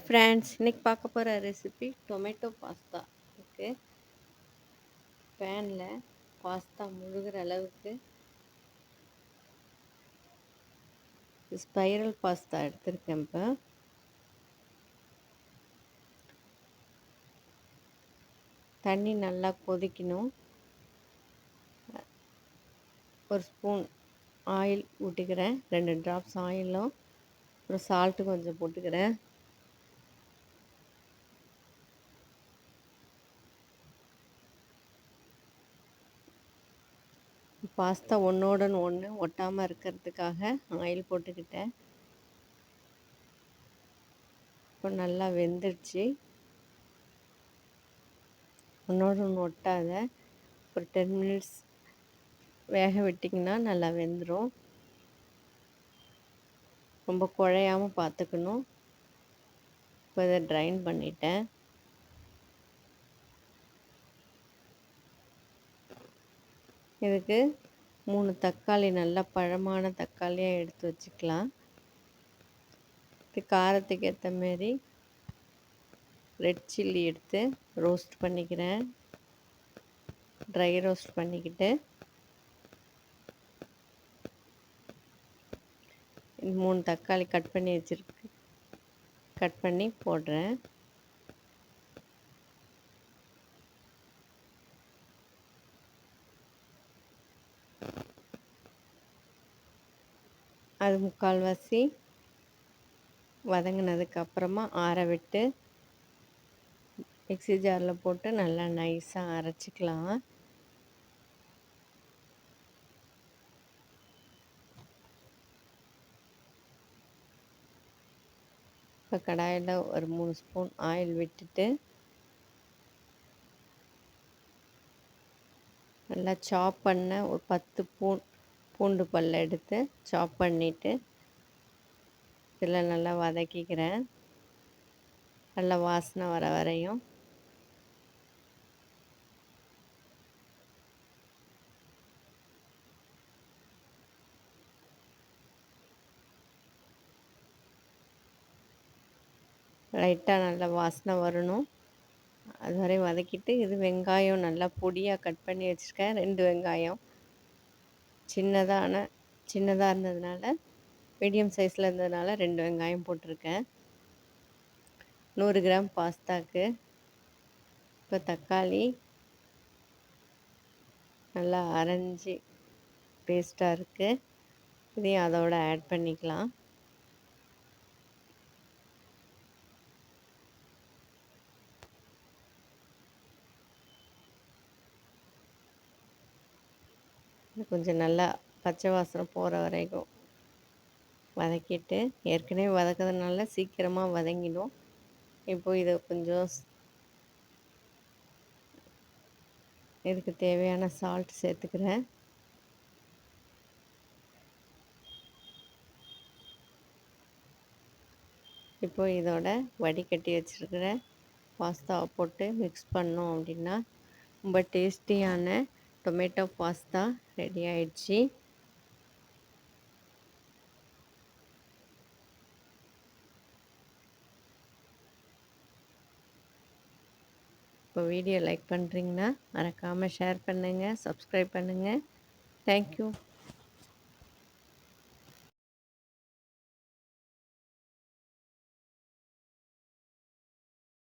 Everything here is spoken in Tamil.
ஃப்ரெண்ட்ஸ், இன்னைக்கு பார்க்க போகிற ரெசிபி டொமேட்டோ பாஸ்தா. ஓகே, பேனில் பாஸ்தா முழுகிற அளவுக்கு ஸ்பைரல் பாஸ்தா எடுத்திருக்கேன். இப்போ தண்ணி நல்லா கொதிக்கணும். ஒரு ஸ்பூன் ஆயில் ஊட்டிக்கிறேன், 2 ட்ராப்ஸ் ஆயிலும் அப்புறம் சால்ட்டு கொஞ்சம் போட்டுக்கிறேன். பாஸ்தா ஒன்றோட ஒன்று ஒட்டாமல் இருக்கிறதுக்காக ஆயில் போட்டுக்கிட்டேன். இப்போ நல்லா வெந்துடுச்சு. ஒன்றோட ஒன்று ஒட்டாத ஒரு 10 மினிட்ஸ் வேக விட்டிங்கன்னா நல்லா வெந்துடும். ரொம்ப குழையாமல் பார்த்துக்கணும். இப்போ இதை ட்ரைன் பண்ணிட்டேன். இதுக்கு 3 தக்காளி, நல்லா பழமான தக்காளியாக எடுத்து வச்சுக்கலாம். இது காரத்துக்கு ஏற்ற மாரி ரெட் சில்லி எடுத்து ரோஸ்ட் பண்ணிக்கிறேன். ட்ரை ரோஸ்ட் பண்ணிக்கிட்டு 3 தக்காளி கட் பண்ணி போடுறேன். அது முக்கால்வாசி வதங்கினதுக்கு அப்புறமா ஆற விட்டு மிக்ஸி ஜாரில் போட்டு நல்லா நைஸாக அரைச்சிக்கலாம். இப்போ கடாயில் ஒரு 3 ஸ்பூன் ஆயில் விட்டுட்டு நல்லா சாப் பண்ண ஒரு 10 பூண்டு பல் எடுத்து சாப் பண்ணிவிட்டு இதில் நல்லா வதக்கிக்கிறேன். நல்லா வாசனை வர வரையும். லைட்டாக நல்லா வாசனை வரணும். அது வரையும் வதக்கிட்டு இது வெங்காயம் நல்லா பொடியாக கட் பண்ணி வச்சுருக்கேன். 2 வெங்காயம் சின்னதாக இருந்ததுனால, மீடியம் சைஸில் இருந்ததுனால 2 வெங்காயம் போட்டிருக்கேன். 100 கிராம் பாஸ்தாக்கு. இப்போ தக்காளி நல்லா அரைஞ்சி பேஸ்ட்டாக இருக்குது. இதையும் அதோட ஆட் பண்ணிக்கலாம். கொஞ்சம் நல்லா பச்சை வாசனை போகிற வரைக்கும் வதக்கிட்டு, ஏற்கனவே வதக்கிறதுனால சீக்கிரமாக வதங்கிடும். இப்போ இதை கொஞ்சம் இதுக்கு தேவையான சால்ட் சேர்த்துக்கிறேன். இப்போ இதோட வடிகட்டி வச்சுருக்கிற பாஸ்தாவை போட்டு மிக்ஸ் பண்ணோம் அப்படின்னா ரொம்ப டேஸ்டியான டொமேட்டோ பாஸ்தா ரெடி ஆயிடுச்சு. இப்போ வீடியோ லைக் பண்ணுறீங்கன்னா மறக்காமல் ஷேர் பண்ணுங்கள், சப்ஸ்கிரைப் பண்ணுங்கள். தேங்க்யூ.